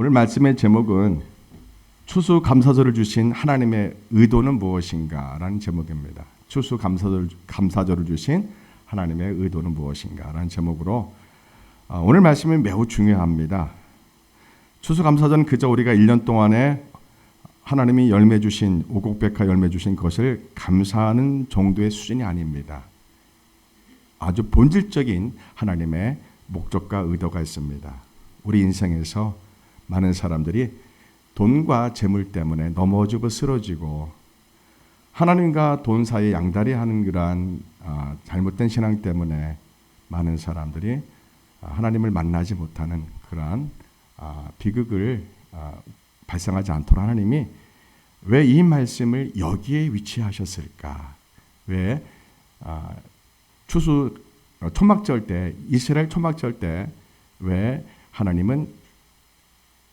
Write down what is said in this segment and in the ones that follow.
오늘 말씀의 제목은 추수감사절을 주신 하나님의 의도는 무엇인가라는 제목입니다. 추수감사절을 주신 하나님의 의도는 무엇인가라는 제목으로 오늘 말씀이 매우 중요합니다. 추수감사절은 그저 우리가 1년 동안에 하나님이 열매 주신 오곡백화 열매 주신 것을 감사하는 정도의 수준이 아닙니다. 아주 본질적인 하나님의 목적과 의도가 있습니다. 우리 인생에서 많은 사람들이 돈과 재물 때문에 넘어지고 쓰러지고 하나님과 돈 사이에 양다리하는 그러한 잘못된 신앙 때문에 많은 사람들이 하나님을 만나지 못하는 그러한 비극을 발생하지 않도록 하나님이 왜 이 말씀을 여기에 위치하셨을까? 왜 초막절 때, 이스라엘 초막절 때 왜 하나님은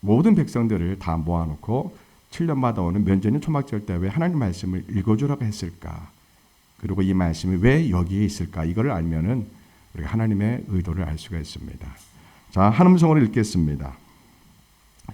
모든 백성들을 다 모아놓고 7년마다 오는 면제는 초막절 때 왜 하나님 말씀을 읽어주라고 했을까? 그리고 이 말씀이 왜 여기에 있을까? 이걸 알면은 우리가 하나님의 의도를 알 수가 있습니다. 자, 한 음성으로 읽겠습니다.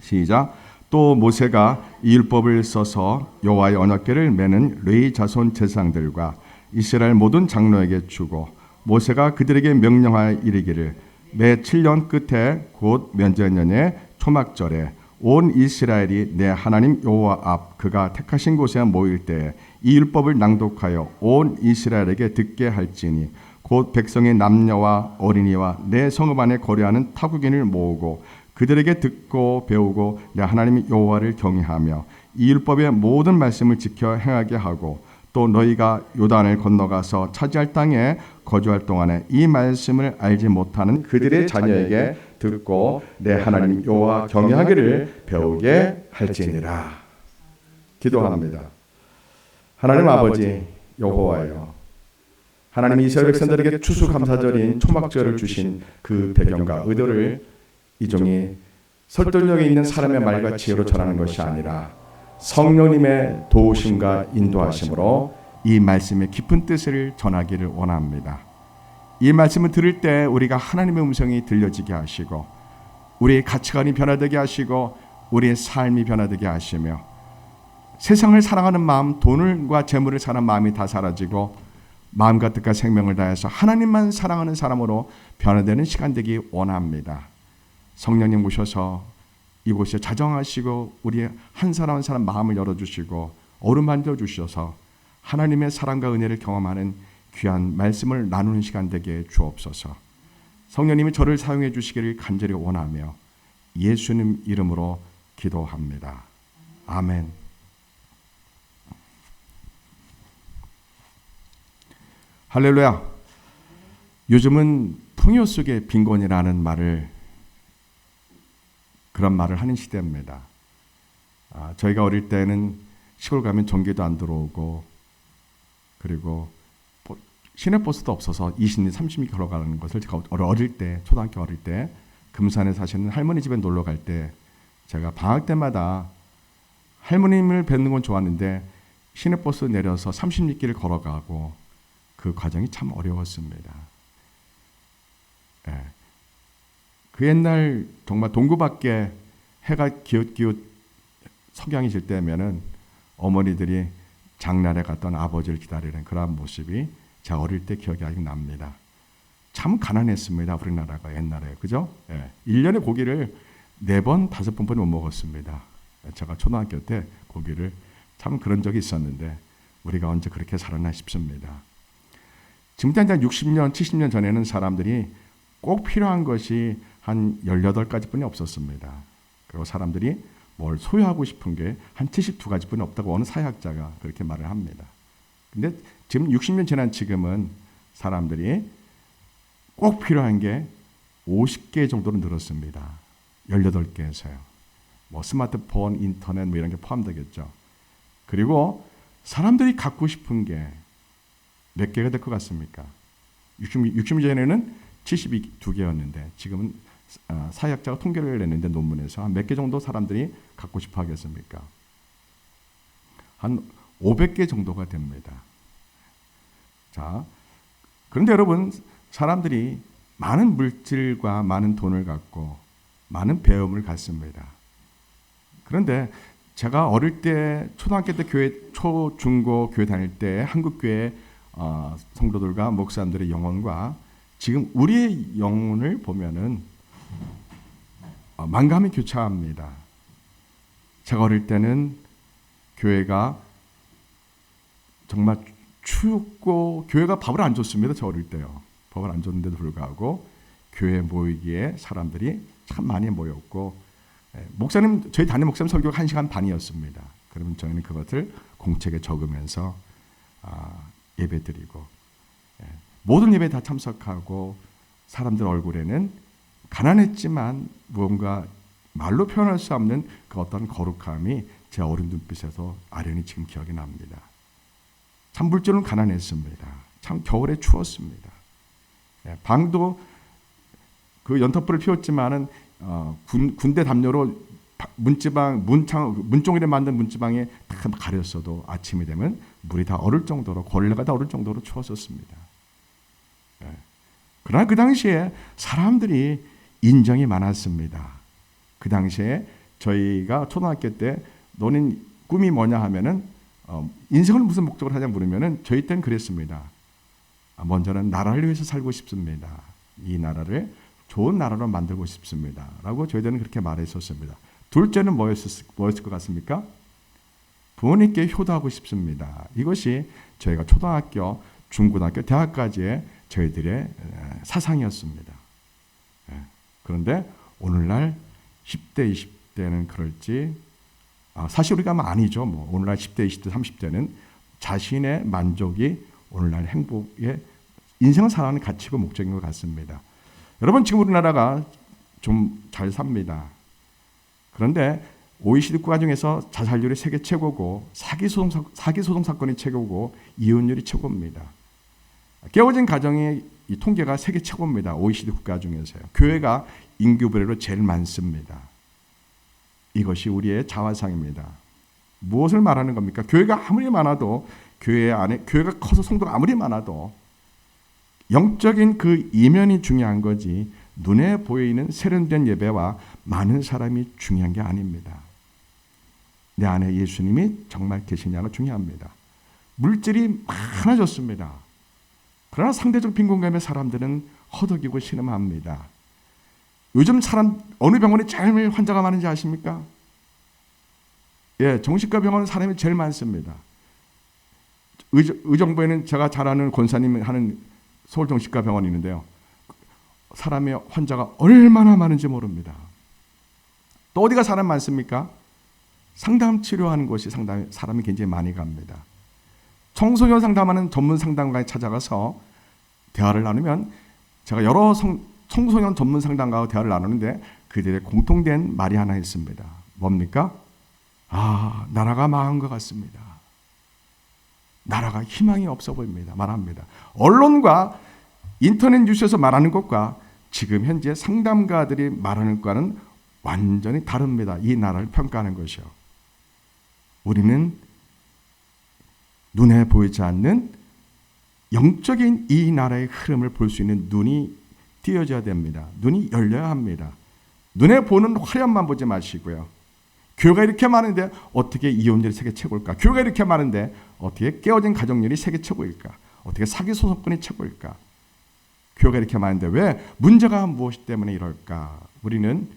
시작. 또 모세가 이 율법을 써서 여호와의 언약궤를 매는 레위 자손 제사장들과 이스라엘 모든 장로에게 주고 모세가 그들에게 명령하여 이르기를 매 7년 끝에 곧 면제년의 초막절에 온 이스라엘이 내 하나님 여호와 앞 그가 택하신 곳에 모일 때에 이 율법을 낭독하여 온 이스라엘에게 듣게 할지니 곧 백성의 남녀와 어린이와 내 성읍 안에 거류하는 타국인을 모으고 그들에게 듣고 배우고 내 하나님 여호와를 경외하며 이 율법의 모든 말씀을 지켜 행하게 하고 또 너희가 요단을 건너가서 차지할 땅에 거주할 동안에 이 말씀을 알지 못하는 그들의 자녀에게 듣고 내 하나님 여호와 경외하기를 배우게 할지니라. 기도합니다. 하나님 아버지 여호와여, 하나님이 이스라엘 백성들에게 추수감사절인 초막절을 주신 그 배경과 의도를 이 종이 설득력이 있는 사람의 말과 지혜로 전하는 것이 아니라 성령님의 도우심과 인도하심으로 이 말씀의 깊은 뜻을 전하기를 원합니다. 이 말씀을 들을 때 우리가 하나님의 음성이 들려지게 하시고 우리의 가치관이 변화되게 하시고 우리의 삶이 변화되게 하시며 세상을 사랑하는 마음, 돈과 재물을 사랑하는 마음이 다 사라지고 마음과 뜻과 생명을 다해서 하나님만 사랑하는 사람으로 변화되는 시간 되기 원합니다. 성령님 오셔서 이곳에 자정하시고 우리 한 사람 한 사람 마음을 열어주시고 어루만져 주셔서 하나님의 사랑과 은혜를 경험하는 귀한 말씀을 나누는 시간 되게 주옵소서. 성령님이 저를 사용해 주시기를 간절히 원하며 예수님 이름으로 기도합니다. 아멘. 할렐루야. 요즘은 풍요 속의 빈곤이라는 그런 말을 하는 시대입니다. 저희가 어릴 때는 시골 가면 전기도 안 들어오고 그리고 시내버스도 없어서 20리 30리 걸어가는 것을 제가 어릴 때 초등학교 어릴 때 금산에 사시는 할머니 집에 놀러 갈 때 제가 방학 때마다 할머님을 뵙는 건 좋았는데 시내버스 내려서 30리길을 걸어가고 그 과정이 참 어려웠습니다. 예. 그 옛날 정말 동구 밖에 해가 기웃기웃 석양이 질 때면은 어머니들이 장날에 갔던 아버지를 기다리는 그런 모습이 제가 어릴 때 기억이 아직 납니다. 참 가난했습니다. 우리나라가 옛날에. 그죠? 예. 1년에 고기를 4번, 5번뿐이 못 먹었습니다. 제가 초등학교 때 고기를 참 그런 적이 있었는데 우리가 언제 그렇게 살았나 싶습니다. 지금부터 한 60년, 70년 전에는 사람들이 꼭 필요한 것이 한 18가지뿐이 없었습니다. 그리고 사람들이 뭘 소유하고 싶은 게 한 72가지뿐이 없다고 어느 사회학자가 그렇게 말을 합니다. 근데 지금 60년 지난 지금은 사람들이 꼭 필요한 게 50개 정도로 늘었습니다. 18개에서요. 뭐 스마트폰, 인터넷 뭐 이런 게 포함되겠죠. 그리고 사람들이 갖고 싶은 게 몇 개가 될 것 같습니까? 60년 전에는 72개였는데 지금은 사회학자가 통계를 냈는데 논문에서 한 몇 개 정도 사람들이 갖고 싶어 하겠습니까? 한 500개 정도가 됩니다. 자, 그런데 여러분 사람들이 많은 물질과 많은 돈을 갖고 많은 배움을 갖습니다. 그런데 제가 어릴 때 초등학교 때 교회 중고 교회 다닐 때 한국 교회 성도들과 목사님들의 영혼과 지금 우리의 영혼을 보면은 만감이 교차합니다. 제가 어릴 때는 교회가 정말 춥고 교회가 밥을 안 줬습니다. 저 어릴 때요. 밥을 안 줬는데도 불구하고 교회 모이기에 사람들이 참 많이 모였고 목사님 저희 담임 목사님 설교가 1시간 반이었습니다. 그러면 저희는 그것을 공책에 적으면서 예배드리고 모든 예배에 다 참석하고 사람들 얼굴에는 가난했지만 무언가 말로 표현할 수 없는 그 어떤 거룩함이 제 어린 눈빛에서 아련히 지금 기억이 납니다. 참 물질은 가난했습니다. 참 겨울에 추웠습니다. 방도 그 연탄불을 피웠지만은 군대 담요로 문종이를 만든 문지방에 다 가렸어도 아침이 되면 물이 다 얼을 정도로 걸레가 다 얼을 정도로 추웠었습니다. 그러나 그 당시에 사람들이 인정이 많았습니다. 그 당시에 저희가 초등학교 때 너는 꿈이 뭐냐 하면은 인생을 무슨 목적으로 하냐 물으면은 저희 때는 그랬습니다. 먼저는 나라를 위해서 살고 싶습니다. 이 나라를 좋은 나라로 만들고 싶습니다. 라고 저희들은 그렇게 말했었습니다. 둘째는 뭐였을 것 같습니까? 부모님께 효도하고 싶습니다. 이것이 저희가 초등학교, 중고등학교, 대학까지의 저희들의 사상이었습니다. 그런데 오늘날 10대, 20대는 그럴지 사실 우리가 아니죠. 오늘날 10대, 20대, 30대는 자신의 만족이 오늘날 행복의 인생을 살아가는 가치고 목적인 것 같습니다. 여러분 지금 우리나라가 좀 잘 삽니다. 그런데 OECD 국가 중에서 자살률이 세계 최고고 사기소송 사건이 최고고 이혼율이 최고입니다. 깨어진 가정의 이 통계가 세계 최고입니다. OECD 국가 중에서요. 교회가 인구별로 제일 많습니다. 이것이 우리의 자화상입니다. 무엇을 말하는 겁니까? 교회가 아무리 많아도 교회 안에 교회가 커서 성도가 아무리 많아도 영적인 그 이면이 중요한 거지 눈에 보이는 세련된 예배와 많은 사람이 중요한 게 아닙니다. 내 안에 예수님이 정말 계시냐가 중요합니다. 물질이 많아졌습니다. 그러나 상대적 빈곤감의 사람들은 허덕이고 신음합니다. 요즘 어느 병원에 제일 환자가 많은지 아십니까? 정신과 병원은 사람이 제일 많습니다. 의정부에는 제가 잘 아는 권사님이 하는 서울정신과 병원이 있는데요. 사람의 환자가 얼마나 많은지 모릅니다. 또 어디가 사람 많습니까? 상담 치료하는 곳이 사람이 굉장히 많이 갑니다. 청소년 상담하는 전문 상담가에 찾아가서 대화를 나누면 제가 여러 청소년 전문 상담가와 대화를 나누는데 그들의 공통된 말이 하나 있습니다. 뭡니까? 나라가 망한 것 같습니다. 나라가 희망이 없어 보입니다. 말합니다. 언론과 인터넷 뉴스에서 말하는 것과 지금 현재 상담가들이 말하는 것과는 완전히 다릅니다. 이 나라를 평가하는 것이요. 우리는 눈에 보이지 않는 영적인 이 나라의 흐름을 볼 수 있는 눈이 띄어져야 됩니다. 눈이 열려야 합니다. 눈에 보는 화려함만 보지 마시고요. 교회가 이렇게 많은데 어떻게 이혼율이 세계 최고일까? 교회가 이렇게 많은데 어떻게 깨어진 가정률이 세계 최고일까? 어떻게 사기 소송권이 최고일까? 교회가 이렇게 많은데 왜 문제가 무엇 때문에 이럴까? 우리는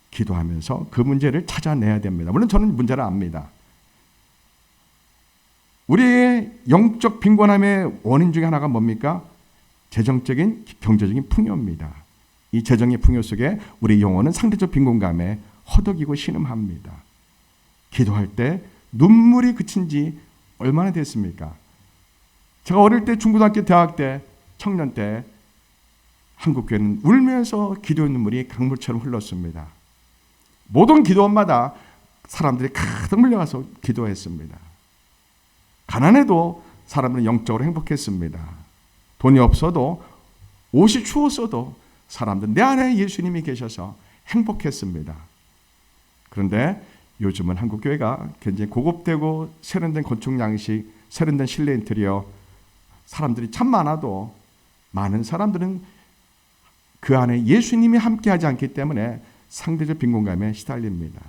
기도하면서 그 문제를 찾아내야 됩니다. 물론 저는 문제를 압니다. 우리의 영적 빈곤함의 원인 중에 하나가 뭡니까? 재정적인 경제적인 풍요입니다. 이 재정의 풍요 속에 우리 영혼은 상대적 빈곤감에 허덕이고 신음합니다. 기도할 때 눈물이 그친 지 얼마나 됐습니까? 제가 어릴 때 중고등학교 대학 때 청년 때 한국교회는 울면서 기도의 눈물이 강물처럼 흘렀습니다. 모든 기도원마다 사람들이 가득 몰려가서 기도했습니다. 가난해도 사람들은 영적으로 행복했습니다. 돈이 없어도 옷이 추웠어도 사람들은 내 안에 예수님이 계셔서 행복했습니다. 그런데 요즘은 한국교회가 굉장히 고급되고 세련된 건축 양식, 세련된 실내 인테리어, 사람들이 참 많아도 많은 사람들은 그 안에 예수님이 함께하지 않기 때문에 상대적 빈곤감에 시달립니다.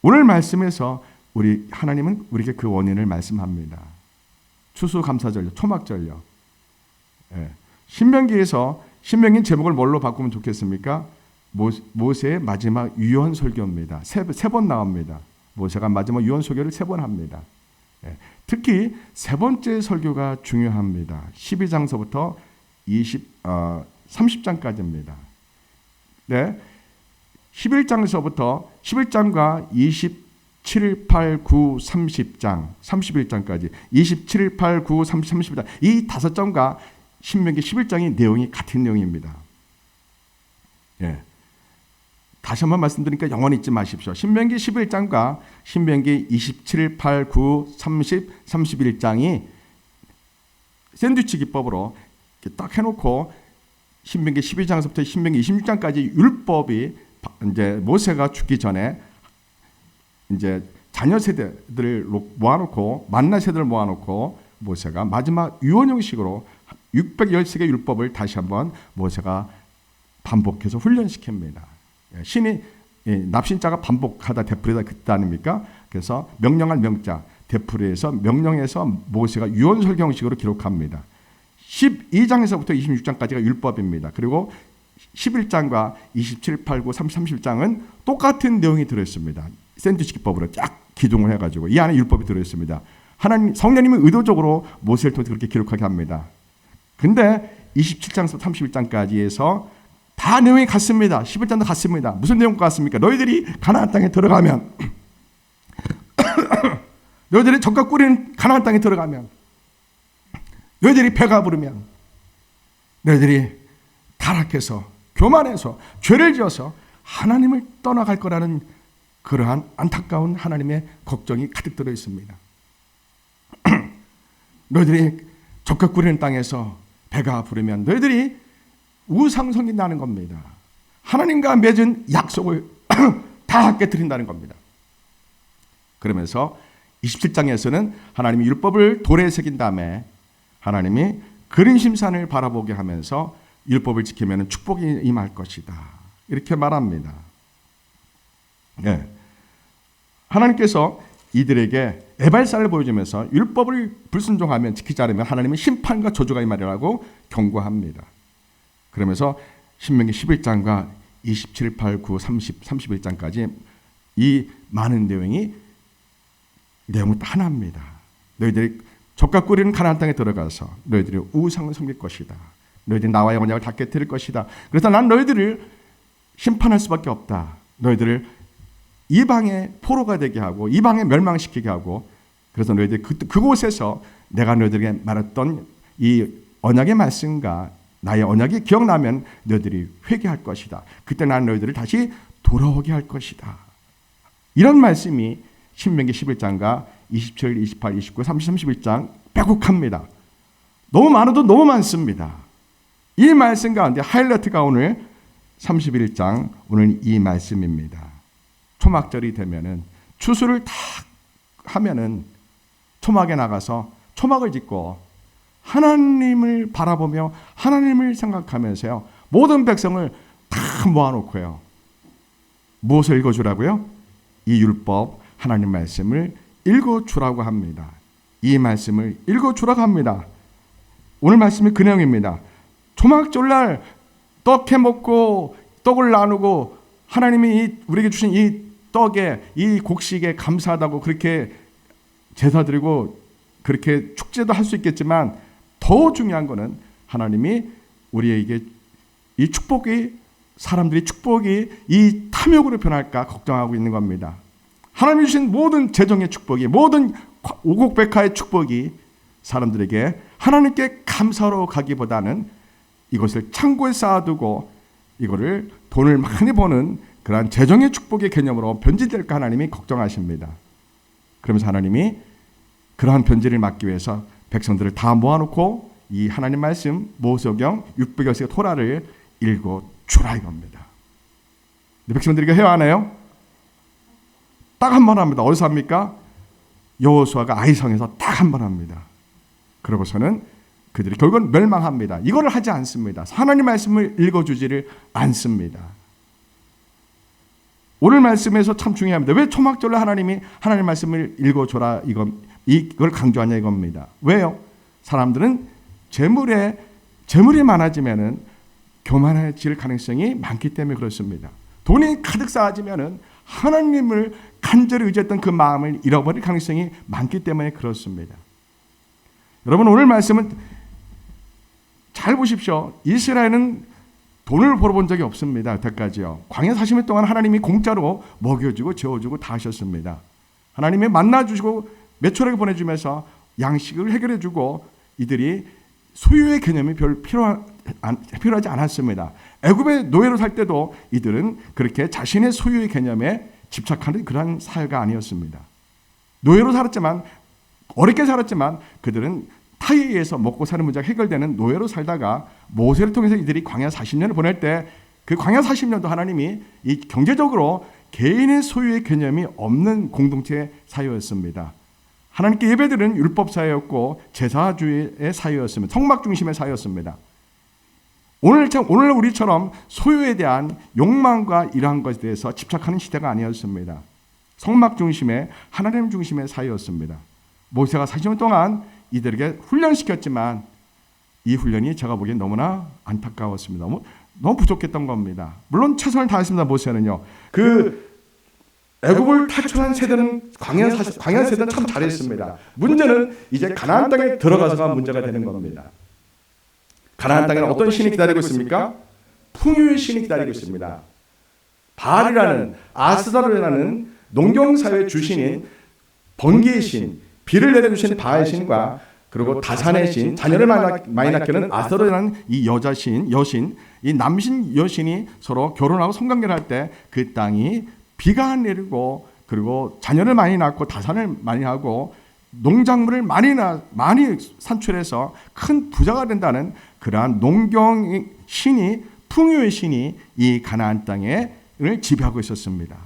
오늘 말씀에서 우리 하나님은 우리에게 그 원인을 말씀합니다. 추수감사절요, 초막절요. 예. 신명기 제목을 뭘로 바꾸면 좋겠습니까? 모세의 마지막 유언 설교입니다. 세 번 나옵니다. 모세가 마지막 유언 설교를 3번 합니다. 예. 특히 세 번째 설교가 중요합니다. 12장서부터 30장까지입니다. 네. 11장과 27, 8, 9, 30장, 31장까지 27, 8, 9, 30, 30장 이 5장과 신명기 11장의 내용이 같은 내용입니다. 예. 다시 한번 말씀드리니까 영원히 잊지 마십시오. 신명기 11장과 신명기 27, 8, 9, 30, 31장이 샌드위치 기법으로 딱 해놓고 신명기 12장에서부터 신명기 26장까지 율법이 이제 모세가 죽기 전에 이제 자녀 세대들을 모아놓고 만나 세대를 모아놓고 모세가 마지막 유언 형식으로 613개 율법을 다시 한번 모세가 반복해서 훈련시킵니다. 신이 납신자가 반복하다 되풀이다 그때 아닙니까? 그래서 명령할 명자 되풀이해서 명령해서 모세가 유언 설교 형식으로 기록합니다. 12장에서부터 26장까지가 율법입니다. 그리고 11장과 27, 8, 9, 30, 31장은 똑같은 내용이 들어있습니다. 샌드위치 기법으로 쫙 기둥을 해가지고 이 안에 율법이 들어있습니다. 하나님 성령님은 의도적으로 모세를 통해 그렇게 기록하게 합니다. 근데 27장에서 31장까지 해서 다 내용이 같습니다. 11장도 같습니다. 무슨 내용 같습니까? 너희들이 가나안 땅에 들어가면 너희들이 젖과 꿀인 가나안 땅에 들어가면 너희들이 배가 부르면 너희들이 타락해서 교만해서 죄를 지어서 하나님을 떠나갈 거라는 그러한 안타까운 하나님의 걱정이 가득 들어 있습니다. 너희들이 젖과 꿀인 땅에서 배가 부르면 너희들이 우상 섬긴다는 겁니다. 하나님과 맺은 약속을 다 깨뜨린다는 겁니다. 그러면서 27장에서는 하나님이 율법을 돌에 새긴 다음에 하나님이 그림심산을 바라보게 하면서 율법을 지키면 축복이 임할 것이다. 이렇게 말합니다. 네. 하나님께서 이들에게 에발산을 보여주면서 율법을 불순종하면 지키지 않으면 하나님은 심판과 저주가 임하리라고 경고합니다. 그러면서 신명기 11장과 27, 8, 9, 30, 31장까지 이 많은 내용은 하나입니다. 너희들이 젖과 꿀이는 가나안 땅에 들어가서 너희들이 우상을 섬길 것이다. 너희들이 나와의 언약을 다 깨뜨릴 것이다. 그래서 난 너희들을 심판할 수밖에 없다. 너희들을 이방의 포로가 되게 하고 이방에 멸망시키게 하고 그래서 너희들이 그곳에서 내가 너희들에게 말했던 이 언약의 말씀과 나의 언약이 기억나면 너희들이 회개할 것이다. 그때 나는 너희들을 다시 돌아오게 할 것이다. 이런 말씀이 신명기 11장과 27, 28, 29, 30, 31장 빼곡합니다. 너무 많아도 너무 많습니다. 이 말씀 가운데 하이라이트가 오늘 31장 오늘 이 말씀입니다. 초막절이 되면은 추수를 다 하면은 초막에 나가서 초막을 짓고 하나님을 바라보며 하나님을 생각하면서요 모든 백성을 다 모아놓고요 무엇을 읽어주라고요? 이 율법 하나님 말씀을 읽어주라고 합니다. 이 말씀을 읽어주라고 합니다. 오늘 말씀이 그 내용입니다. 초막절날 떡 해먹고 떡을 나누고 하나님이 우리에게 주신 이 떡에 이 곡식에 감사하다고 그렇게 제사 드리고 그렇게 축제도 할 수 있겠지만 더 중요한 것은 하나님이 우리에게 이 축복이 사람들이 축복이 이 탐욕으로 변할까 걱정하고 있는 겁니다. 하나님이 주신 모든 재정의 축복이 모든 오곡백화의 축복이 사람들에게 하나님께 감사로 가기보다는 이것을 창고에 쌓아두고 이거를 돈을 많이 버는 그러한 재정의 축복의 개념으로 변질될까 하나님이 걱정하십니다. 그러면서 하나님이 그러한 변질을 막기 위해서 백성들을 다 모아놓고 이 하나님 말씀 모세오경 600여씩의 토라를 읽어주라 이겁니다. 백성들에게 해야 하나요? 딱 한 번 합니다. 어디서 합니까? 여호수아가 아이성에서 딱 한 번 합니다. 그러고서는 그들이 결국은 멸망합니다. 이거를 하지 않습니다. 하나님 말씀을 읽어주지를 않습니다. 오늘 말씀에서 참 중요합니다. 왜 초막절로 하나님이 하나님 말씀을 읽어줘라 이걸 강조하냐 이겁니다. 왜요? 사람들은 재물이 많아지면은 교만해질 가능성이 많기 때문에 그렇습니다. 돈이 가득 쌓아지면은 하나님을 간절히 의지했던 그 마음을 잃어버릴 가능성이 많기 때문에 그렇습니다. 여러분 오늘 말씀은 잘 보십시오. 이스라엘은 돈을 벌어본 적이 없습니다. 여태까지요. 광야 40년 동안 하나님이 공짜로 먹여주고 재워주고 다 하셨습니다. 하나님이 만나주시고 매초라기 보내주면서 양식을 해결해주고 이들이 소유의 개념이 별 필요하지 않았습니다. 애굽의 노예로 살 때도 이들은 그렇게 자신의 소유의 개념에 집착하는 그러한 사회가 아니었습니다. 노예로 살았지만 어렵게 살았지만 그들은 타에 의해서 먹고 사는 문제가 해결되는 노예로 살다가 모세를 통해서 이들이 광야 40년을 보낼 때 그 광야 40년도 하나님이 이 경제적으로 개인의 소유의 개념이 없는 공동체 사회였습니다. 하나님께 예배드리는 율법 사회였고 제사주의 사회였습니다. 성막 중심의 사회였습니다. 오늘 우리처럼 소유에 대한 욕망과 이러한 것에 대해서 집착하는 시대가 아니었습니다. 성막 중심의 하나님 중심의 사회였습니다. 모세가 40년 동안 이들에게 훈련시켰지만 이 훈련이 제가 보기엔 너무나 안타까웠습니다. 너무 부족했던 겁니다. 물론 최선을 다했습니다. 모세는요. 애굽을 탈출한 세대는 광야 세대는 참 잘했습니다. 문제는 이제 가나안 땅에 들어가서가 문제가 되는 겁니다. 가나안 땅에는 어떤 신이 기다리고 있습니까? 풍요의 신이 기다리고 있습니다. 바알이라는 아스다르라는 농경사회 주신인 번개의 신, 비를 내려주신 바알 신과 그리고 다산의 신, 자녀를 많이 낳게 하는 아스다르라는 이 여신, 이 남신 여신이 서로 결혼하고 성관계를 할 때 그 땅이 비가 내리고 그리고 자녀를 많이 낳고 다산을 많이 하고 농작물을 많이 산출해서 큰 부자가 된다는 그러한 농경 신이 풍요의 신이 이 가나안 땅을 지배하고 있었습니다.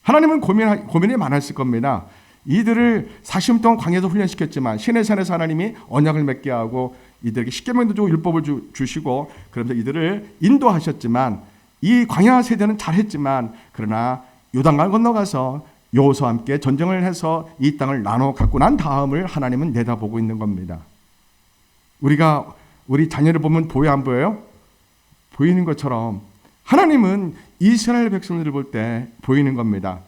하나님은 고민이 많았을 겁니다. 이들을 40년 동안 광야에서 훈련시켰지만 시내산에서 하나님이 언약을 맺게 하고 이들에게 십계명도 주고 율법을 주시고 그러면서 이들을 인도하셨지만 이 광야 세대는 잘했지만 그러나 요단강을 건너가서 여호수아와 함께 전쟁을 해서 이 땅을 나눠 갖고 난 다음을 하나님은 내다보고 있는 겁니다. 우리 자녀를 보면 보여 안 보여요? 보이는 것처럼 하나님은 이스라엘 백성들을 볼 때 보이는 겁니다.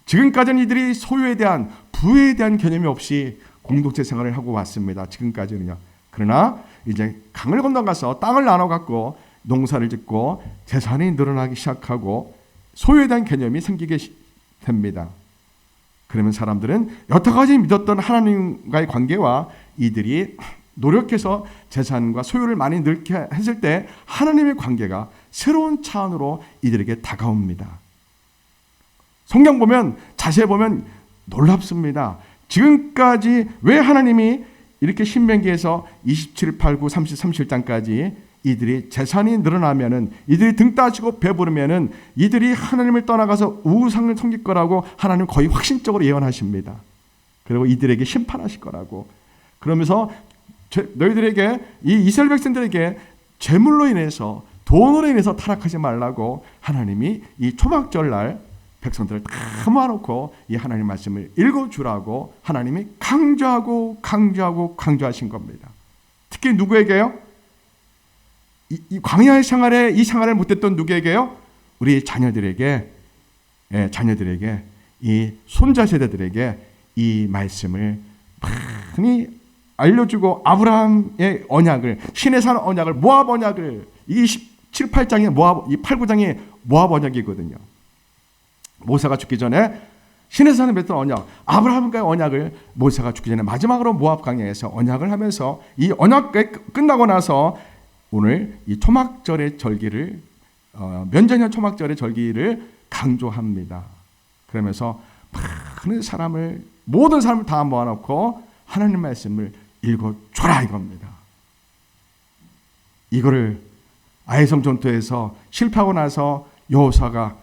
지금까지는 이들이 소유에 대한 부에 대한 개념이 없이 공동체 생활을 하고 왔습니다. 지금까지는요. 그러나 이제 강을 건너가서 땅을 나눠 갖고 농사를 짓고 재산이 늘어나기 시작하고 소유에 대한 개념이 생기게 됩니다. 그러면 사람들은 여태까지 믿었던 하나님과의 관계와 이들이 노력해서 재산과 소유를 많이 늘게 했을 때 하나님의 관계가 새로운 차원으로 이들에게 다가옵니다. 성경 보면 자세히 보면 놀랍습니다. 지금까지 왜 하나님이 이렇게 신명기에서 27, 8, 9, 30, 37장까지 이들이 재산이 늘어나면은 이들이 등 따지고 배부르면은 이들이 하나님을 떠나가서 우상을 섬길 거라고 하나님 거의 확신적으로 예언하십니다. 그리고 이들에게 심판하실 거라고. 그러면서 너희들에게 이 이스라엘 백성들에게 재물로 인해서 돈으로 인해서 타락하지 말라고 하나님이 이 초막절날 백성들을 다 모아놓고 이 하나님 말씀을 읽어주라고 하나님이 강조하신 겁니다. 특히 누구에게요? 이 광야의 생활에 이 생활을 못했던 누구에게요? 우리 자녀들에게, 이 손자 세대들에게 이 말씀을 많이 알려주고 아브라함의 언약을, 신의 산 언약을, 모압 언약을, 이 17, 8장이 모압, 이 8, 9장이 모압 언약이거든요. 모세가 죽기 전에 신의 산에 맺던 언약, 아브라함과의 언약을 모세가 죽기 전에 마지막으로 모압 광야에서 언약을 하면서 이 언약이 끝나고 나서 오늘 이 초막절의 절기를 면전년 초막절의 절기를 강조합니다. 그러면서 모든 사람을 다 모아놓고 하나님 말씀을 읽어줘라 이겁니다. 이거를 아이성 전투에서 실패하고 나서 여호수아가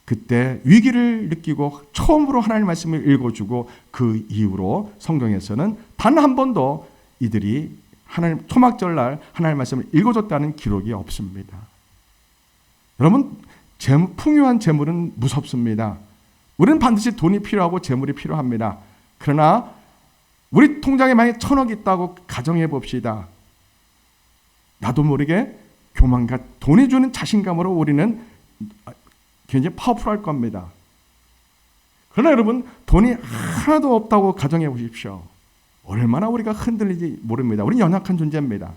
그때 위기를 느끼고 처음으로 하나님 말씀을 읽어주고 그 이후로 성경에서는 단 한 번도 이들이 하나님 초막절날 하나님 말씀을 읽어줬다는 기록이 없습니다. 여러분 풍요한 재물은 무섭습니다. 우리는 반드시 돈이 필요하고 재물이 필요합니다. 그러나 우리 통장에 만약 1,000억이 있다고 가정해 봅시다. 나도 모르게 교만과 돈이 주는 자신감으로 우리는 굉장히 파워풀할 겁니다. 그러나 여러분, 돈이 하나도 없다고 가정해 보십시오. 얼마나 우리가 흔들리지 모릅니다. 우리는 연약한 존재입니다.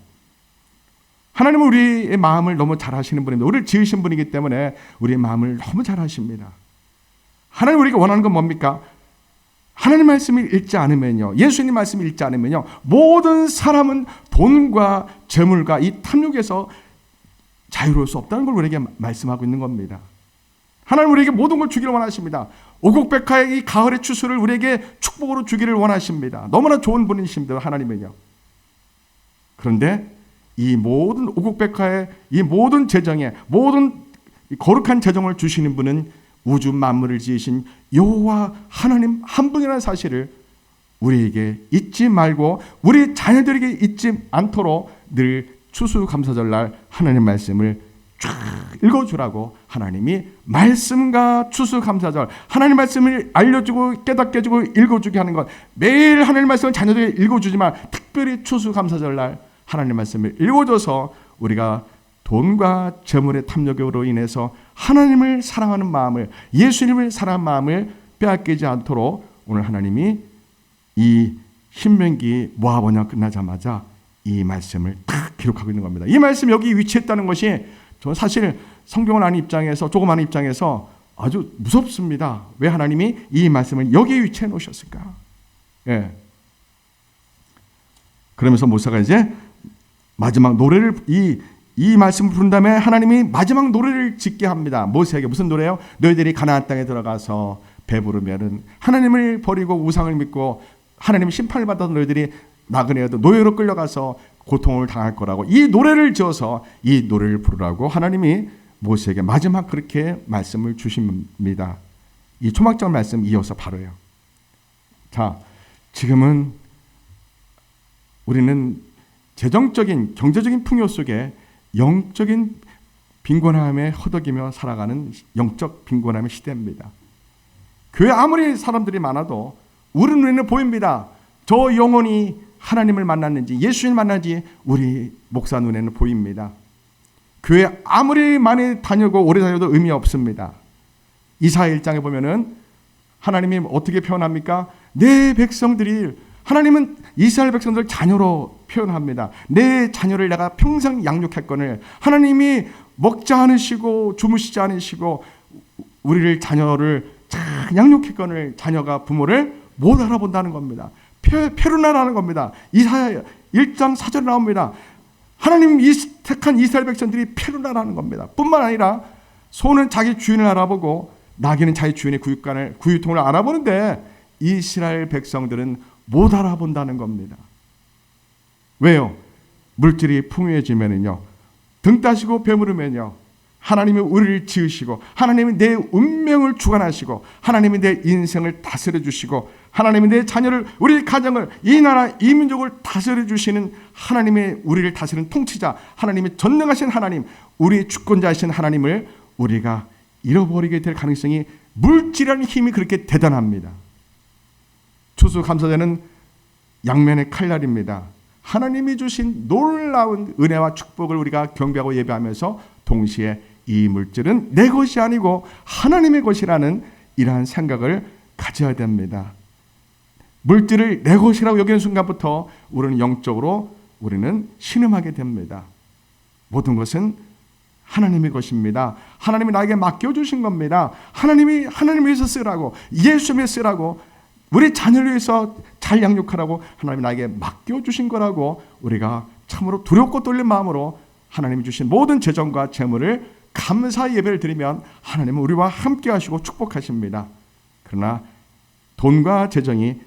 하나님은 우리의 마음을 너무 잘 아시는 분입니다. 우리를 지으신 분이기 때문에 우리의 마음을 너무 잘 아십니다. 하나님 우리가 원하는 건 뭡니까? 하나님 말씀을 읽지 않으면요, 예수님 말씀을 읽지 않으면요, 모든 사람은 돈과 재물과 이 탐욕에서 자유로울 수 없다는 걸 우리에게 말씀하고 있는 겁니다. 하나님 우리에게 모든 걸 주기를 원하십니다. 오곡백화의 이 가을의 추수를 우리에게 축복으로 주기를 원하십니다. 너무나 좋은 분이십니다, 하나님은요. 그런데 이 모든 오곡백화의 이 모든 재정에, 모든 거룩한 재정을 주시는 분은 우주 만물을 지으신 여호와 하나님 한 분이라는 사실을 우리에게 잊지 말고 우리 자녀들에게 잊지 않도록 늘 추수감사절날 하나님 말씀을 쫙 읽어주라고 하나님이 말씀과 추수감사절, 하나님 말씀을 알려주고 깨닫게 해주고 읽어주게 하는 것, 매일 하나님 말씀을 자녀들에게 읽어주지만 특별히 추수감사절날 하나님 말씀을 읽어줘서 우리가 돈과 재물의 탐욕으로 인해서 하나님을 사랑하는 마음을, 예수님을 사랑하는 마음을 빼앗기지 않도록 오늘 하나님이 이 신명기 모압 언약 끝나자마자 이 말씀을 딱 기록하고 있는 겁니다. 이 말씀 여기 위치했다는 것이 저는 사실 성경을 아는 입장에서, 조금 아는 입장에서 아주 무섭습니다. 왜 하나님이 이 말씀을 여기에 위치해 놓으셨을까? 예. 그러면서 모세가 이제 마지막 노래를 이 말씀을 부른 다음에 하나님이 마지막 노래를 짓게 합니다. 모세에게 무슨 노래요? 너희들이 가나안 땅에 들어가서 배부르면은 하나님을 버리고 우상을 믿고 하나님의 심판을 받아서 너희들이 나그네여도 노예로 끌려가서 고통을 당할 거라고 이 노래를 지어서 이 노래를 부르라고 하나님이 모세에게 마지막 그렇게 말씀을 주십니다. 이 초막절 말씀 이어서 바로요. 자, 지금은 우리는 재정적인 경제적인 풍요 속에 영적인 빈곤함에 허덕이며 살아가는 영적 빈곤함의 시대입니다. 교회 아무리 사람들이 많아도 우리 눈에는 보입니다. 저 영혼이 하나님을 만났는지 예수님을 만났는지 우리 목사 눈에는 보입니다. 교회 아무리 많이 다니고 오래 다녀도 의미 없습니다. 이사야 1장에 보면은 하나님이 어떻게 표현합니까? 내 백성들이, 하나님은 이스라엘 백성들을 자녀로 표현합니다. 내 자녀를 내가 평생 양육했거늘, 하나님이 먹지 않으시고 주무시지 않으시고 우리를 자녀를 잘 양육했거늘 자녀가 부모를 못 알아본다는 겁니다. 페루나라는 겁니다. 이사야 1장 4절에 나옵니다. 하나님 택한 이스라엘 백성들이 페루나라는 겁니다. 뿐만 아니라 소는 자기 주인을 알아보고 나귀는 자기 주인의 구유통을 알아보는데 이스라엘 백성들은 못 알아본다는 겁니다. 왜요? 물질이 풍요해지면은요, 등 따시고 배부르면요, 하나님이 우리를 지으시고 하나님이 내 운명을 주관하시고 하나님이 내 인생을 다스려 주시고 하나님이 내 자녀를, 우리 가정을, 이 나라 이 민족을 다스려 주시는 하나님의 우리를 다스리는 통치자, 하나님의 전능하신 하나님, 우리 주권자이신 하나님을 우리가 잃어버리게 될 가능성이, 물질이라는 힘이 그렇게 대단합니다. 추수감사제는 양면의 칼날입니다. 하나님이 주신 놀라운 은혜와 축복을 우리가 경배하고 예배하면서 동시에 이 물질은 내 것이 아니고 하나님의 것이라는 이러한 생각을 가져야 됩니다. 물질을 내 것이라고 여기는 순간부터 우리는 영적으로 우리는 신음하게 됩니다. 모든 것은 하나님의 것입니다. 하나님이 나에게 맡겨주신 겁니다. 하나님을 위해서 쓰라고, 예수님을 쓰라고, 우리 자녀를 위해서 잘 양육하라고 하나님이 나에게 맡겨주신 거라고 우리가 참으로 두렵고 떨린 마음으로 하나님이 주신 모든 재정과 재물을 감사 예배를 드리면 하나님은 우리와 함께 하시고 축복하십니다. 그러나 돈과 재정이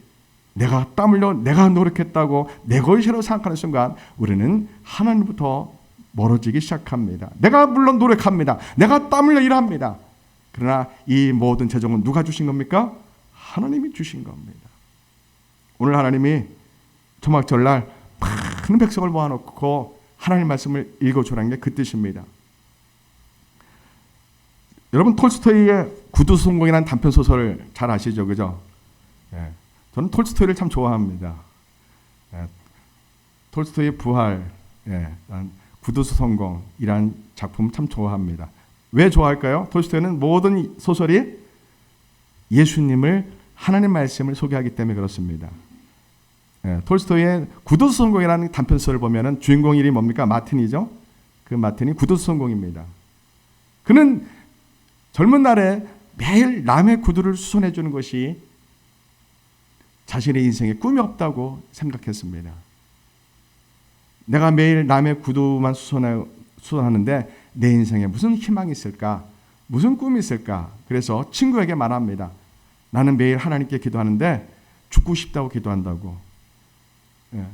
내가 땀 흘려 내가 노력했다고 내 것이라고 생각하는 순간 우리는 하나님부터 멀어지기 시작합니다. 내가 물론 노력합니다. 내가 땀 흘려 일합니다. 그러나 이 모든 재정은 누가 주신 겁니까? 하나님이 주신 겁니다. 오늘 하나님이 초막절날 많은 백성을 모아놓고 하나님 말씀을 읽어주라는 게 그 뜻입니다. 여러분 톨스토이의 구두성공이라는 단편 소설을 잘 아시죠, 그죠? 예. 저는 톨스토이를 참 좋아합니다. 예. 톨스토이의 부활, 구두성공이라는 작품 참 좋아합니다. 왜 좋아할까요? 톨스토이는 모든 소설이 예수님을 하나님 말씀을 소개하기 때문에 그렇습니다. 톨스토이의 구두성공이라는 단편 소설을 보면은 주인공 이름이 뭡니까? 마틴이죠. 그 마틴이 구두성공입니다. 그는 젊은 날에 매일 남의 구두를 수선해 주는 것이 자신의 인생에 꿈이 없다고 생각했습니다. 내가 매일 남의 구두만 수선하는데 내 인생에 무슨 희망이 있을까? 무슨 꿈이 있을까? 그래서 친구에게 말합니다. 나는 매일 하나님께 기도하는데 죽고 싶다고 기도한다고.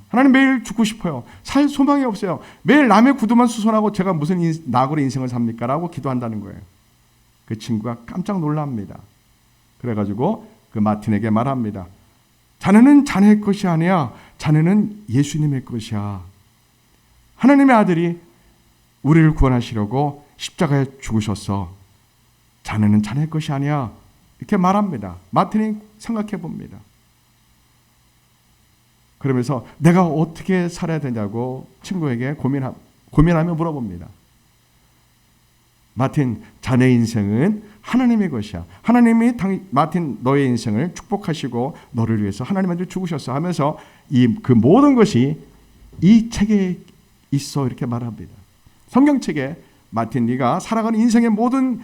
하나님 매일 죽고 싶어요. 살 소망이 없어요. 매일 남의 구두만 수선하고 제가 무슨 낙으로 인생을 삽니까? 라고 기도한다는 거예요. 그 친구가 깜짝 놀랍니다. 그래가지고 그 마틴에게 말합니다. 자네는 자네의 것이 아니야. 자네는 예수님의 것이야. 하나님의 아들이 우리를 구원하시려고 십자가에 죽으셨어. 자네는 자네의 것이 아니야. 이렇게 말합니다. 마틴이 생각해 봅니다. 그러면서 내가 어떻게 살아야 되냐고 친구에게 고민하며 물어봅니다. 마틴, 자네 인생은 하나님의 것이야. 하나님이 마틴 너의 인생을 축복하시고 너를 위해서 하나님한테 죽으셨어 하면서 그 모든 것이 이 책에 있어 이렇게 말합니다. 성경책에 마틴 네가 살아가는 인생의 모든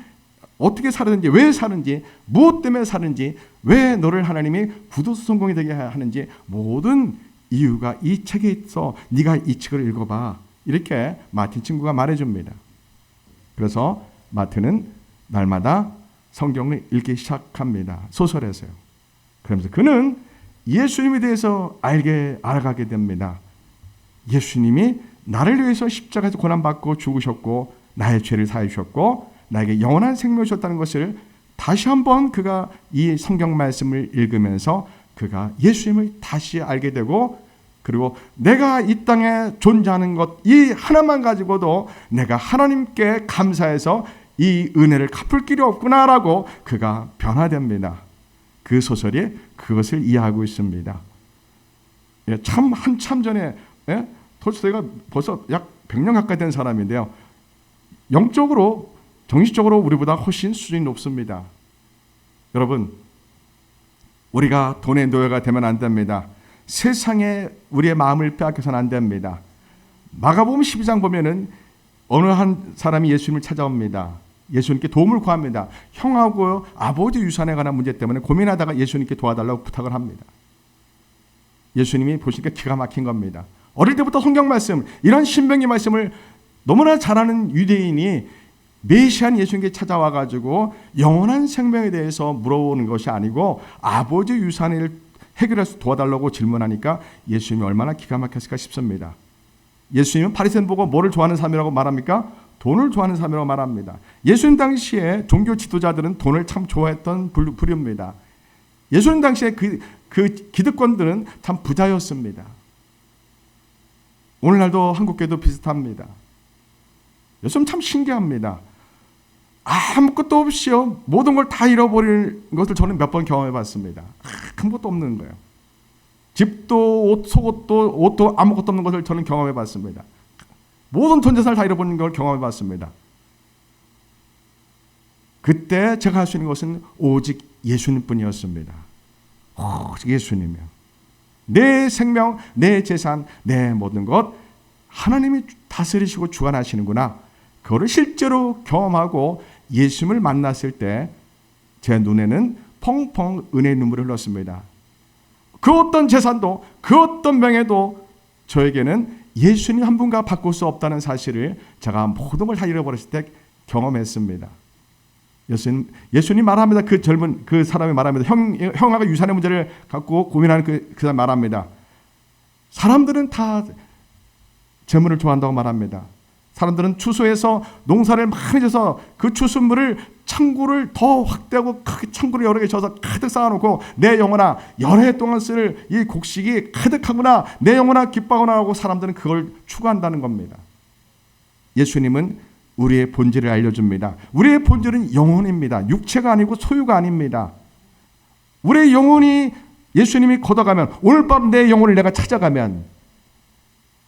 어떻게 살았는지, 왜 사는지, 무엇 때문에 사는지, 왜 너를 하나님이 구두성공이 되게 하는지 모든 이유가 이 책에 있어. 네가 이 책을 읽어봐. 이렇게 마틴 친구가 말해줍니다. 그래서 마틴은 날마다 성경을 읽기 시작합니다. 소설에서요. 그러면서 그는 예수님에 대해서 알아가게 됩니다. 예수님이 나를 위해서 십자가에서 고난받고 죽으셨고 나의 죄를 사해 주셨고 나에게 영원한 생명을 주셨다는 것을 다시 한번 그가 이 성경 말씀을 읽으면서 그가 예수님을 다시 알게 되고 그리고 내가 이 땅에 존재하는 것 이 하나만 가지고도 내가 하나님께 감사해서 이 은혜를 갚을 길이 없구나라고 그가 변화됩니다. 그 소설이 그것을 이해하고 있습니다. 참 한참 전에 톨스토이가 벌써 약 100년 가까이 된 사람인데요. 영적으로 정신적으로 우리보다 훨씬 수준이 높습니다. 여러분, 우리가 돈의 노예가 되면 안 됩니다. 세상에 우리의 마음을 빼앗겨서는 안 됩니다. 마가복음 12장 보면은 어느 한 사람이 예수님을 찾아옵니다. 예수님께 도움을 구합니다. 형하고 아버지 유산에 관한 문제 때문에 고민하다가 예수님께 도와달라고 부탁을 합니다. 예수님이 보시니까 기가 막힌 겁니다. 어릴 때부터 성경 말씀, 이런 신명기 말씀을 너무나 잘 아는 유대인이 메시아인 예수님께 찾아와가지고 영원한 생명에 대해서 물어보는 것이 아니고 아버지 유산을 해결해서 도와달라고 질문하니까 예수님이 얼마나 기가 막혔을까 싶습니다. 예수님은 바리새인 보고 뭐를 좋아하는 사람이라고 말합니까? 돈을 좋아하는 사람이라고 말합니다. 예수님 당시에 종교 지도자들은 돈을 참 좋아했던 부류입니다. 예수님 당시에 그 기득권들은 참 부자였습니다. 오늘날도 한국교회도 비슷합니다. 예수님 참 신기합니다. 아무것도 없이요 모든 걸 다 잃어버리는 것을 저는 몇 번 경험해 봤습니다. 아무것도 없는 거예요. 집도 옷, 속옷도 옷도 아무것도 없는 것을 저는 경험해 봤습니다. 모든 전 재산을 다 잃어버리는 걸 경험해 봤습니다. 그때 제가 할 수 있는 것은 오직 예수님뿐이었습니다. 오직 예수님이요. 내 생명, 내 재산, 내 모든 것 하나님이 다스리시고 주관하시는구나. 그거를 실제로 경험하고 예수님을 만났을 때 제 눈에는 펑펑 은혜의 눈물을 흘렸습니다. 그 어떤 재산도 그 어떤 명예도 저에게는 예수님 한 분과 바꿀 수 없다는 사실을 제가 모든 걸 다 잃어버렸을 때 경험했습니다. 예수님 말합니다. 그 젊은 그 사람이 말합니다. 형아가 유산의 문제를 갖고 고민하는 그 사람 말합니다. 사람들은 다 재물을 좋아한다고 말합니다. 사람들은 추수해서 농사를 많이 져서 그 추수물을 창고를 더 확대하고 창고를 여러 개 져서 가득 쌓아놓고 내 영혼아 여러 해 동안 쓸 이 곡식이 가득하구나 내 영혼아 기뻐하구나 하고 사람들은 그걸 추구한다는 겁니다. 예수님은 우리의 본질을 알려줍니다. 우리의 본질은 영혼입니다. 육체가 아니고 소유가 아닙니다. 우리의 영혼이 예수님이 걷어가면, 오늘 밤 내 영혼을 내가 찾아가면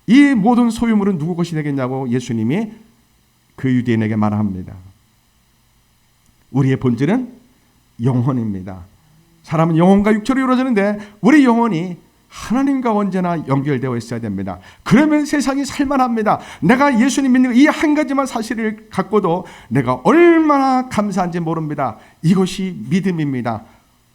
이 모든 소유물은 누구 것이 되겠냐고 예수님이 그 유대인에게 말합니다. 우리의 본질은 영혼입니다. 사람은 영혼과 육체로 이루어지는데 우리 영혼이 하나님과 언제나 연결되어 있어야 됩니다. 그러면 세상이 살만합니다. 내가 예수님 믿는 이 한 가지만 사실을 갖고도 내가 얼마나 감사한지 모릅니다. 이것이 믿음입니다.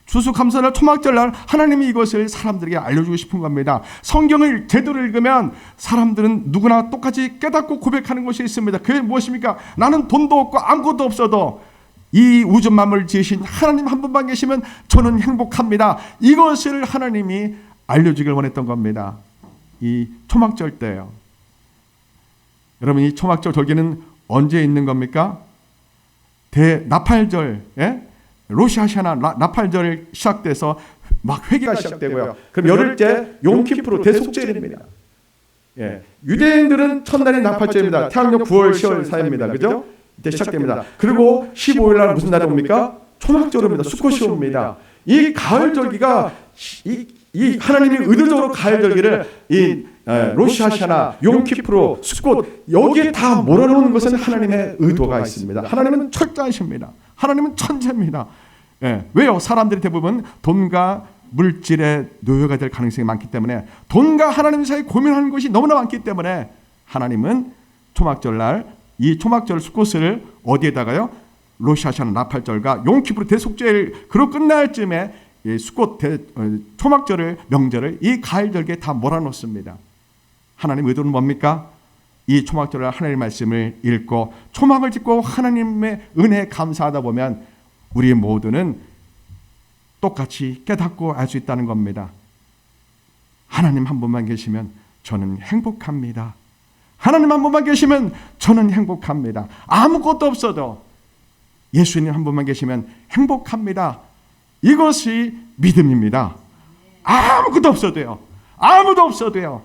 추수감사절, 초막절날 하나님이 이것을 사람들에게 알려주고 싶은 겁니다. 성경을 제대로 읽으면 사람들은 누구나 똑같이 깨닫고 고백하는 것이 있습니다. 그게 무엇입니까? 나는 돈도 없고 아무것도 없어도 이 우주 만물을 지으신 하나님 한 분만 계시면 저는 행복합니다. 이것을 하나님이 알려주길 원했던 겁니다. 이 초막절 때요. 여러분, 이 초막절 절기는 언제 있는 겁니까? 나팔절, 로시하샤나 나팔절이 시작돼서 막 회개가 시작되고요. 그럼 열흘째 용키프로 대속절입니다. 유대인들은 첫날이 나팔절입니다. 태양력 9월 10월 사이입니다. 그죠? 이때 시작됩니다. 그리고 15일 날 무슨 날이 옵니까? 초막절입니다. 수코시 옵니다. 이 가을절기가 이 하나님이 의도적으로 가을절기를 이 로시하샤나 용키프로 수꽃 여기에 다 몰아놓은 것은 하나님의 의도가 있습니다. 하나님은 철저하십니다. 하나님은 천재입니다. 왜요? 사람들이 대부분 돈과 물질의 노예가 될 가능성이 많기 때문에, 돈과 하나님 사이에 고민하는 것이 너무나 많기 때문에 하나님은 초막절날 이 초막절 수꽃을 어디에다가요? 로시하샤나 나팔절과 용키프로 대속절 그로 끝날 쯤에 이 수꽃 초막절을 명절을 이 가을절기에 다 몰아놓습니다. 하나님 의도는 뭡니까? 이 초막절을 하나님의 말씀을 읽고 초막을 짓고 하나님의 은혜에 감사하다 보면 우리 모두는 똑같이 깨닫고 알 수 있다는 겁니다. 하나님 한 분만 계시면 저는 행복합니다. 하나님 한 분만 계시면 저는 행복합니다. 아무것도 없어도 예수님 한 분만 계시면 행복합니다. 이것이 믿음입니다. 아무것도 없어도요. 아무도 없어도요.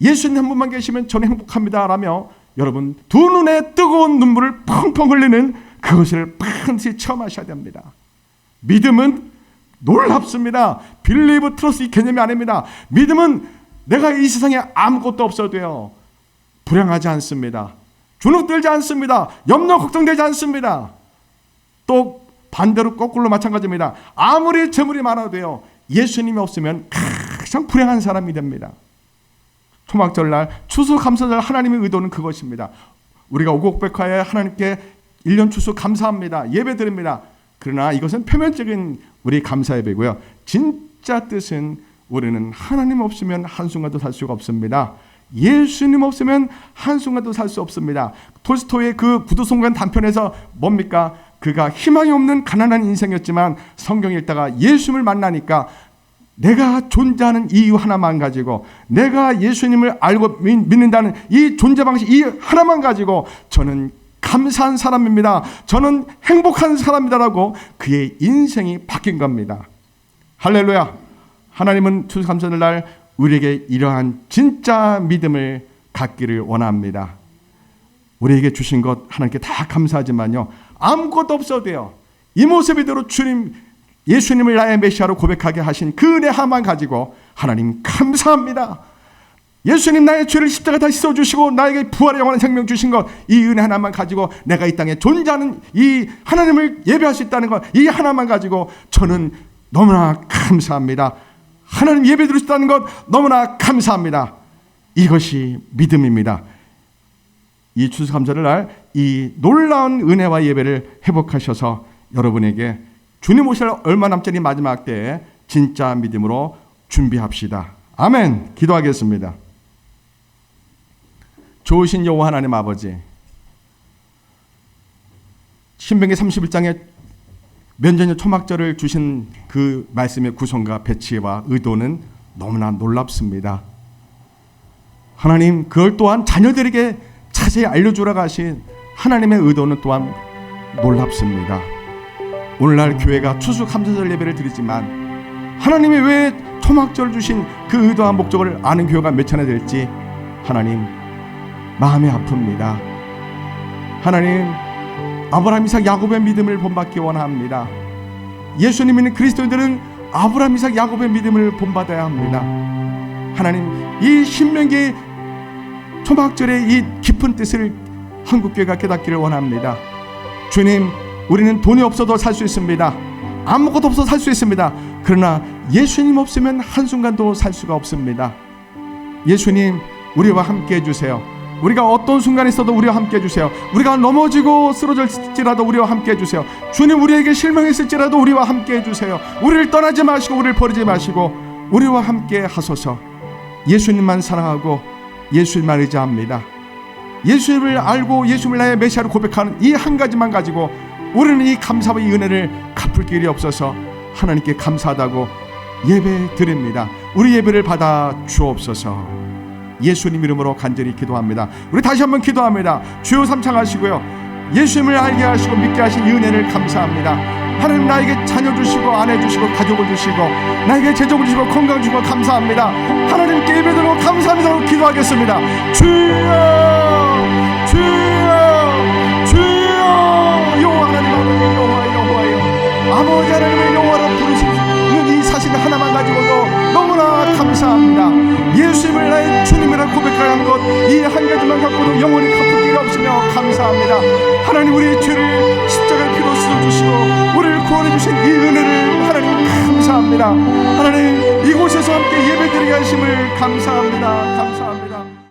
예수님 한 분만 계시면 저는 행복합니다 라며 여러분 두 눈에 뜨거운 눈물을 펑펑 흘리는 그것을 반드시 체험하셔야 됩니다. 믿음은 놀랍습니다. 빌리브 트러스 이 개념이 아닙니다. 믿음은 내가 이 세상에 아무것도 없어도요. 불행하지 않습니다. 주눅들지 않습니다. 염려 걱정되지 않습니다. 또 반대로 거꾸로 마찬가지입니다. 아무리 재물이 많아도요. 예수님이 없으면 가장 불행한 사람이 됩니다. 초막절날 추수감사절 하나님의 의도는 그것입니다. 우리가 오곡백화에 하나님께 1년 추수 감사합니다. 예배드립니다. 그러나 이것은 표면적인 우리 감사 예배고요. 진짜 뜻은 우리는 하나님 없으면 한순간도 살 수가 없습니다. 예수님 없으면 한순간도 살 수 없습니다. 톨스토이의 그 구두송관 단편에서 뭡니까? 그가 희망이 없는 가난한 인생이었지만 성경 읽다가 예수님을 만나니까 내가 존재하는 이유 하나만 가지고, 내가 예수님을 알고 믿는다는 이 존재 방식 이 하나만 가지고 저는 감사한 사람입니다. 저는 행복한 사람이다라고 그의 인생이 바뀐 겁니다. 할렐루야. 하나님은 추수감사절 날 우리에게 이러한 진짜 믿음을 갖기를 원합니다. 우리에게 주신 것 하나님께 다 감사하지만요, 아무것도 없어도요, 이 모습이대로 주님 예수님을 나의 메시아로 고백하게 하신 그 은혜 하나만 가지고 하나님 감사합니다. 예수님 나의 죄를 십자가에 씻어주시고 나에게 부활의 영원한 생명 주신 것, 이 은혜 하나만 가지고 내가 이 땅에 존재하는 이 하나님을 예배할 수 있다는 것, 이 하나만 가지고 저는 너무나 감사합니다. 하나님 예배 드릴 수 있다는 것 너무나 감사합니다. 이것이 믿음입니다. 이 추수감사절 날 이 놀라운 은혜와 예배를 회복하셔서 여러분에게 주님 오실 얼마 남지 않은 마지막 때에 진짜 믿음으로 준비합시다. 아멘. 기도하겠습니다. 좋으신 여호와 하나님 아버지, 신명기 31장에 면전의 초막절을 주신 그 말씀의 구성과 배치와 의도는 너무나 놀랍습니다. 하나님, 그걸 또한 자녀들에게 자세히 알려주라고 하신 하나님의 의도는 또한 놀랍습니다. 오늘날 교회가 추수감사절 예배를 드리지만 하나님이 왜 초막절을 주신 그 의도와 목적을 아는 교회가 몇 차례 될지 하나님 마음이 아픕니다. 하나님, 아브라함, 이삭, 야곱의 믿음을 본받기 원합니다. 예수님 믿는 그리스도인들은 아브라함, 이삭, 야곱의 믿음을 본받아야 합니다. 하나님, 이 신명기 초막절의 이 깊은 뜻을 한국교회가 깨닫기를 원합니다. 주님, 우리는 돈이 없어도 살 수 있습니다. 아무것도 없어도 살 수 있습니다. 그러나 예수님 없으면 한순간도 살 수가 없습니다. 예수님, 우리와 함께 해주세요. 우리가 어떤 순간에 있어도 우리와 함께 해주세요. 우리가 넘어지고 쓰러질지라도 우리와 함께 해주세요. 주님, 우리에게 실망했을지라도 우리와 함께 해주세요. 우리를 떠나지 마시고 우리를 버리지 마시고 우리와 함께 하소서. 예수님만 사랑하고 예수님만 의지합니다. 예수님을 알고 예수님을 나의 메시아로 고백하는 이 한 가지만 가지고 우리는 이 감사와 이 은혜를 갚을 길이 없어서 하나님께 감사하다고 예배 드립니다. 우리 예배를 받아 주옵소서. 예수님 이름으로 간절히 기도합니다. 우리 다시 한번 기도합니다. 주여 삼창하시고요, 예수님을 알게 하시고 믿게 하신 이 은혜를 감사합니다. 하나님, 나에게 자녀 주시고 아내 주시고 가족을 주시고 나에게 재정을 주시고 건강 주시고 감사합니다. 하나님께 예배드리고 감사합니다. 기도하겠습니다. 주여, 주여, 주여. 여호와 하나님, 아버지, 여호와여, 아버지 하나님의 여호와로 부르시는 이 사실 하나만 가지고도 너무나 감사합니다. 예수님을 나의 주님이라 고백하는 것, 이 한 가지만 갖고도 영원히 갚을 길이 없으며 감사합니다. 하나님, 우리의 죄를 십자가의 피로 씻어주시고 우리를 구원해 주신 이 은혜를 하나님 감사합니다. 하나님, 이곳에서 함께 예배드리게 하심을 감사합니다. 감사합니다.